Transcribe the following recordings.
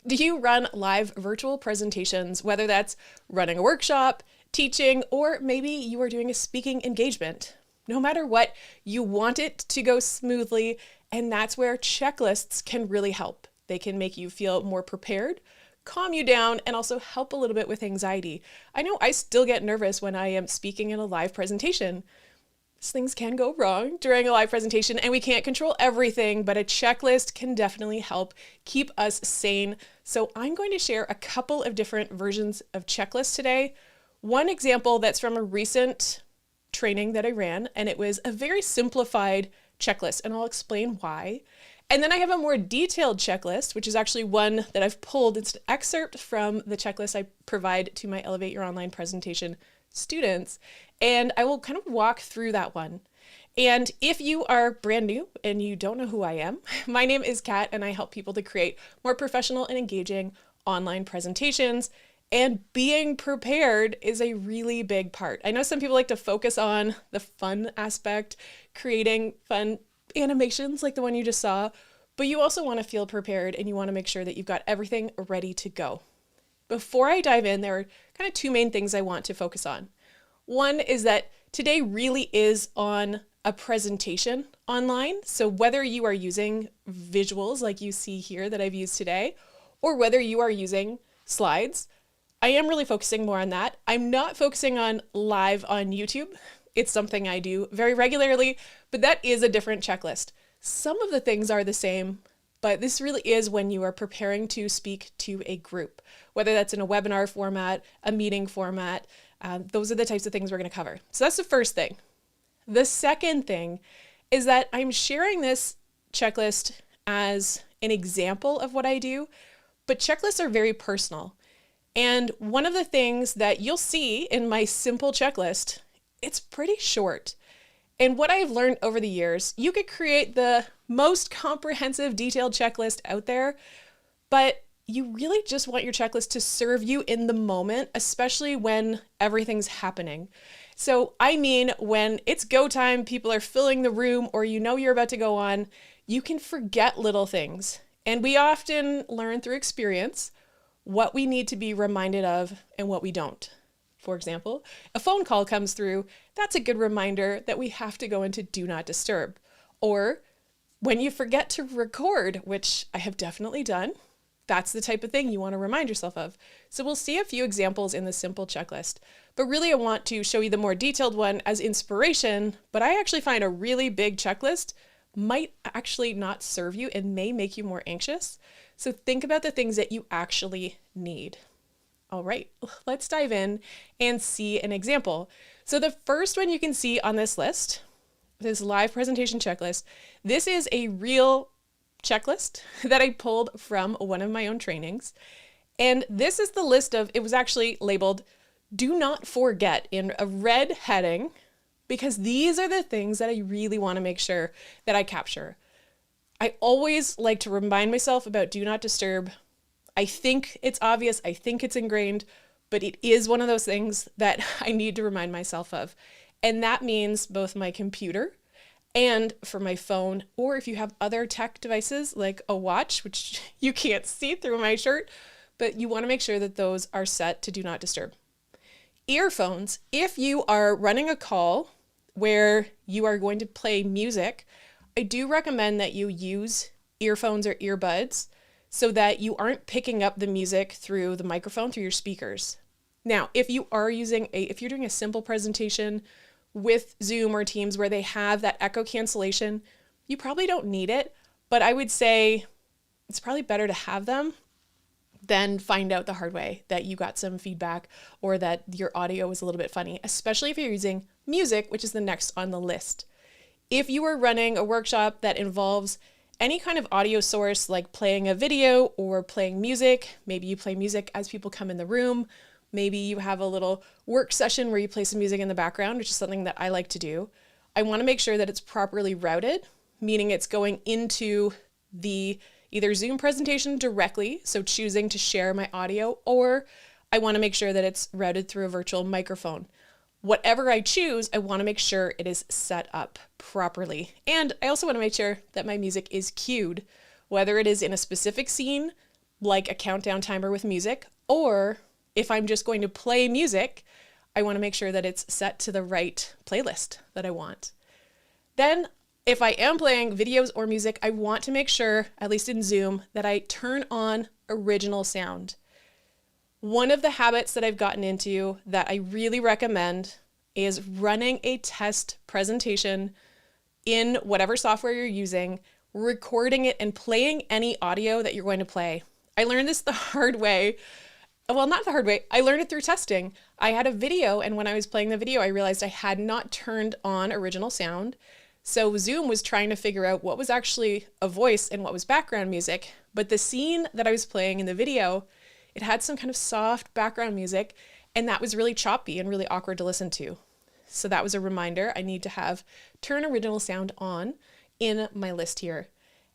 Do you run live virtual presentations, whether that's running a workshop, teaching, or maybe you are doing a speaking engagement? No matter what, you want it to go smoothly, and that's where checklists can really help. They can make you feel more prepared, calm you down, and also help a little bit with anxiety. I know I still get nervous when I am speaking in a live presentation. Things can go wrong during a live presentation and we can't control everything, but a checklist can definitely help keep us sane. So I'm going to share a couple of different versions of checklists today. One example that's from a recent training that I ran, and it was a very simplified checklist, and I'll explain why. And then I have a more detailed checklist, which is actually one that I've pulled. It's an excerpt from the checklist I provide to my Elevate Your Online Presentation students, and I will kind of walk through that one. And if you are brand new and you don't know who I am, my name is Kat, and I help people to create more professional and engaging online presentations. And being prepared is a really big part. I know some people like to focus on the fun aspect, creating fun animations like the one you just saw, but you also want to feel prepared and you want to make sure that you've got everything ready to go. Before I dive in, there are kind of two main things I want to focus on. One is that today really is on a presentation online. So whether you are using visuals like you see here that I've used today, or whether you are using slides, I am really focusing more on that. I'm not focusing on live on YouTube. It's something I do very regularly, but that is a different checklist. Some of the things are the same, but this really is when you are preparing to speak to a group, whether that's in a webinar format, a meeting format. Those are the types of things we're going to cover. So that's the first thing. The second thing is that I'm sharing this checklist as an example of what I do, but checklists are very personal. And one of the things that you'll see in my simple checklist, it's pretty short. And what I've learned over the years, you could create the most comprehensive, detailed checklist out there, but you really just want your checklist to serve you in the moment, especially when everything's happening. So I mean, when it's go time, people are filling the room, or you know you're about to go on, you can forget little things. And we often learn through experience what we need to be reminded of and what we don't. For example, a phone call comes through, that's a good reminder that we have to go into do not disturb. Or when you forget to record, which I have definitely done, that's the type of thing you want to remind yourself of. So we'll see a few examples in the simple checklist, but really I want to show you the more detailed one as inspiration, but I actually find a really big checklist might actually not serve you and may make you more anxious. So think about the things that you actually need. All right, let's dive in and see an example. So the first one you can see on this list, this live presentation checklist, this is a real checklist that I pulled from one of my own trainings. And this is the list of, it was actually labeled, do not forget in a red heading, because these are the things that I really want to make sure that I capture. I always like to remind myself about do not disturb. I think it's obvious, I think it's ingrained, but it is one of those things that I need to remind myself of. And that means both my computer and for my phone, or if you have other tech devices like a watch, which you can't see through my shirt, but you want to make sure that those are set to do not disturb. Earphones, if you are running a call where you are going to play music, I do recommend that you use earphones or earbuds so that you aren't picking up the music through the microphone, through your speakers. Now, if you're doing a simple presentation with Zoom or Teams where they have that echo cancellation, you probably don't need it, but I would say it's probably better to have them than find out the hard way that you got some feedback or that your audio was a little bit funny, especially if you're using music, which is the next on the list. If you are running a workshop that involves any kind of audio source like playing a video or playing music, maybe you play music as people come in the room, maybe you have a little work session where you play some music in the background, which is something that I like to do. I want to make sure that it's properly routed, meaning it's going into the either Zoom presentation directly, so choosing to share my audio, or I want to make sure that it's routed through a virtual microphone. Whatever I choose, I want to make sure it is set up properly. And I also want to make sure that my music is cued, whether it is in a specific scene, like a countdown timer with music, or if I'm just going to play music, I want to make sure that it's set to the right playlist that I want. Then if I am playing videos or music, I want to make sure, at least in Zoom, that I turn on original sound. One of the habits that I've gotten into that I really recommend is running a test presentation in whatever software you're using, recording it and playing any audio that you're going to play. I learned this the hard way. Well, not the hard way. I learned it through testing. I had a video, and when I was playing the video, I realized I had not turned on original sound. So Zoom was trying to figure out what was actually a voice and what was background music. But the scene that I was playing in the video, it had some kind of soft background music, and that was really choppy and really awkward to listen to. So that was a reminder I need to have turn original sound on in my list here.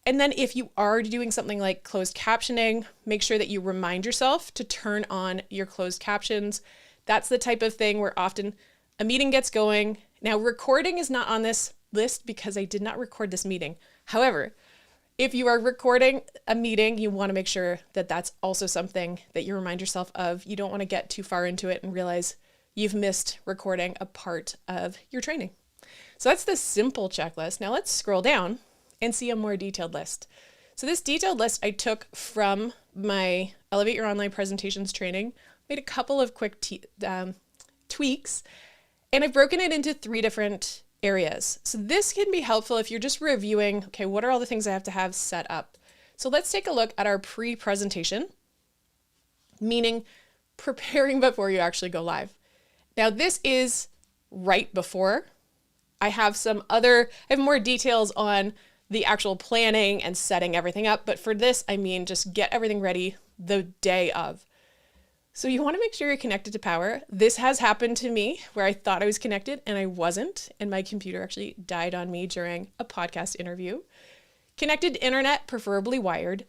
And then if you are doing something like closed captioning, make sure that you remind yourself to turn on your closed captions. That's the type of thing where often a meeting gets going. Now, recording is not on this list because I did not record this meeting. However, if you are recording a meeting, you want to make sure that that's also something that you remind yourself of. You don't want to get too far into it and realize you've missed recording a part of your training. So that's the simple checklist. Now let's scroll down and see a more detailed list. So this detailed list I took from my Elevate Your Online Presentations training, made a couple of quick tweaks, and I've broken it into 3 different areas. So this can be helpful if you're just reviewing, okay, what are all the things I have to have set up? So let's take a look at our pre-presentation, meaning preparing before you actually go live. Now this is right before. I have more details on the actual planning and setting everything up, but for this, I mean, just get everything ready the day of. So you want to make sure you're connected to power. This has happened to me where I thought I was connected and I wasn't, and my computer actually died on me during a podcast interview. Connected to internet, preferably wired.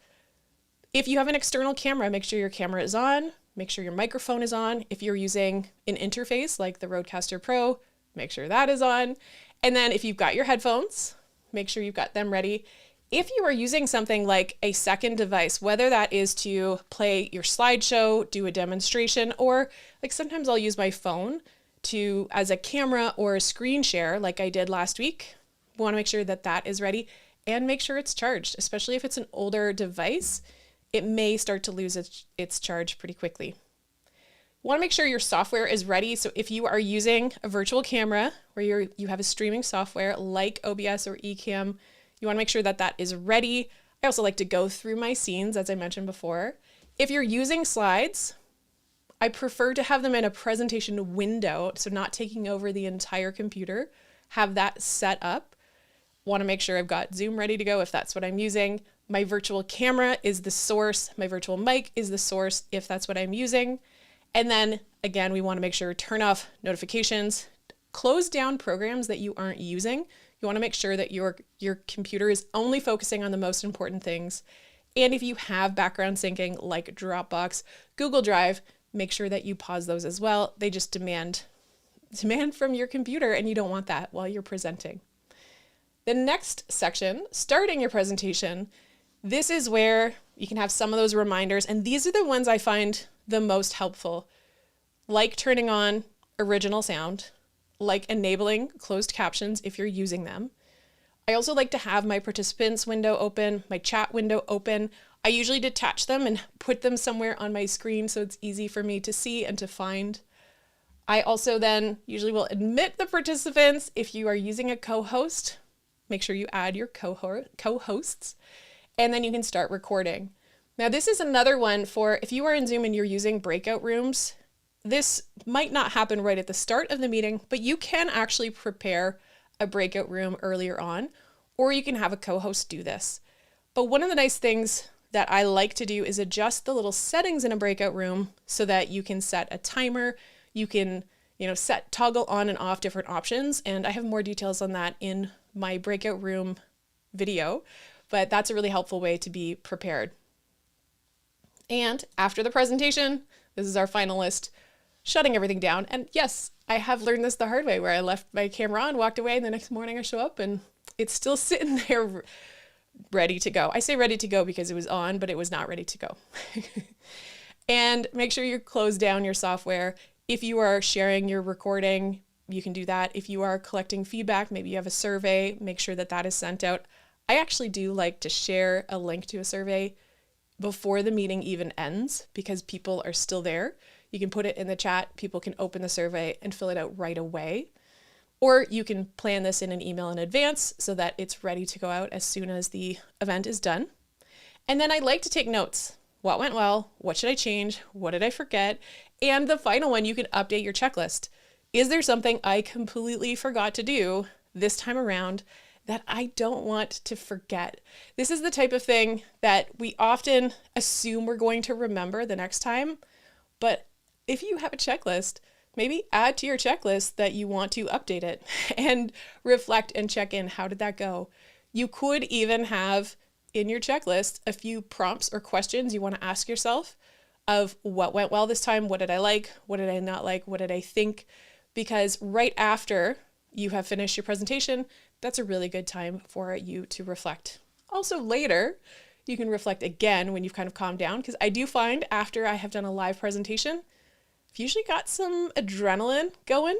If you have an external camera, make sure your camera is on, make sure your microphone is on. If you're using an interface like the Rodecaster Pro, make sure that is on. And then if you've got your headphones, make sure you've got them ready. If you are using something like a second device, whether that is to play your slideshow, do a demonstration, or like sometimes I'll use my phone as a camera or a screen share like I did last week, we want to make sure that that is ready and make sure it's charged, especially if it's an older device. It may start to lose its charge pretty quickly. You want to make sure your software is ready. So if you are using a virtual camera where you have a streaming software like OBS or Ecamm, you want to make sure that that is ready. I also like to go through my scenes, as I mentioned before. If you're using slides, I prefer to have them in a presentation window, so not taking over the entire computer. Have that set up. Want to make sure I've got Zoom ready to go if that's what I'm using. My virtual camera is the source. My virtual mic is the source if that's what I'm using. And then again, we want to make sure turn off notifications, close down programs that you aren't using. You want to make sure that your computer is only focusing on the most important things. And if you have background syncing like Dropbox, Google Drive, make sure that you pause those as well. They just demand from your computer, and you don't want that while you're presenting. The next section, starting your presentation, this is where you can have some of those reminders, and these are the ones I find the most helpful, like turning on original sound, like enabling closed captions if you're using them. I also like to have my participants window open, my chat window open. I usually detach them and put them somewhere on my screen so it's easy for me to see and to find. I also then usually will admit the participants. If you are using a co-host, make sure you add your co-hosts, and then you can start recording. Now this is another one for if you are in Zoom and you're using breakout rooms. This might not happen right at the start of the meeting, but you can actually prepare a breakout room earlier on, or you can have a co-host do this. But one of the nice things that I like to do is adjust the little settings in a breakout room so that you can set a timer, you can, toggle on and off different options. And I have more details on that in my breakout room video, but that's a really helpful way to be prepared. And after the presentation, this is our final list, shutting everything down. And yes, I have learned this the hard way where I left my camera on, walked away, and the next morning I show up and it's still sitting there ready to go. I say ready to go because it was on, but it was not ready to go. And make sure you close down your software. If you are sharing your recording, you can do that. If you are collecting feedback, maybe you have a survey, make sure that that is sent out. I actually do like to share a link to a survey before the meeting even ends because people are still there. You can put it in the chat, people can open the survey and fill it out right away. Or you can plan this in an email in advance so that it's ready to go out as soon as the event is done. And then I like to take notes. What went well? What should I change? What did I forget? And the final one, you can update your checklist. Is there something I completely forgot to do this time around that I don't want to forget? This is the type of thing that we often assume we're going to remember the next time. But if you have a checklist, maybe add to your checklist that you want to update it and reflect and check in. How did that go? You could even have in your checklist a few prompts or questions you want to ask yourself of what went well this time, what did I like, what did I not like, what did I think? Because right after you have finished your presentation, that's a really good time for you to reflect. Also later, you can reflect again when you've kind of calmed down, because I do find after I have done a live presentation, I've usually got some adrenaline going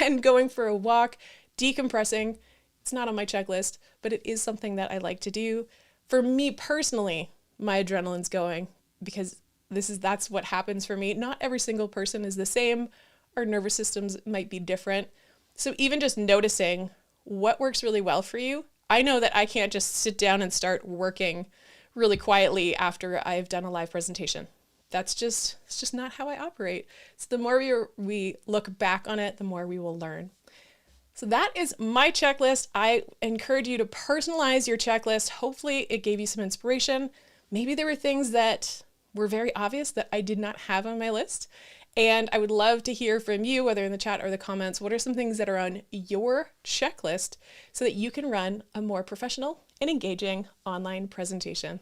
and going for a walk, decompressing. It's not on my checklist, but it is something that I like to do. For me personally, my adrenaline's going because that's what happens for me. Not every single person is the same. Our nervous systems might be different. So even just noticing what works really well for you, I know that I can't just sit down and start working really quietly after I've done a live presentation. It's just not how I operate. So the more we look back on it, the more we will learn. So that is my checklist. I encourage you to personalize your checklist. Hopefully it gave you some inspiration. Maybe there were things that were very obvious that I did not have on my list. And I would love to hear from you, whether in the chat or the comments, what are some things that are on your checklist so that you can run a more professional and engaging online presentation.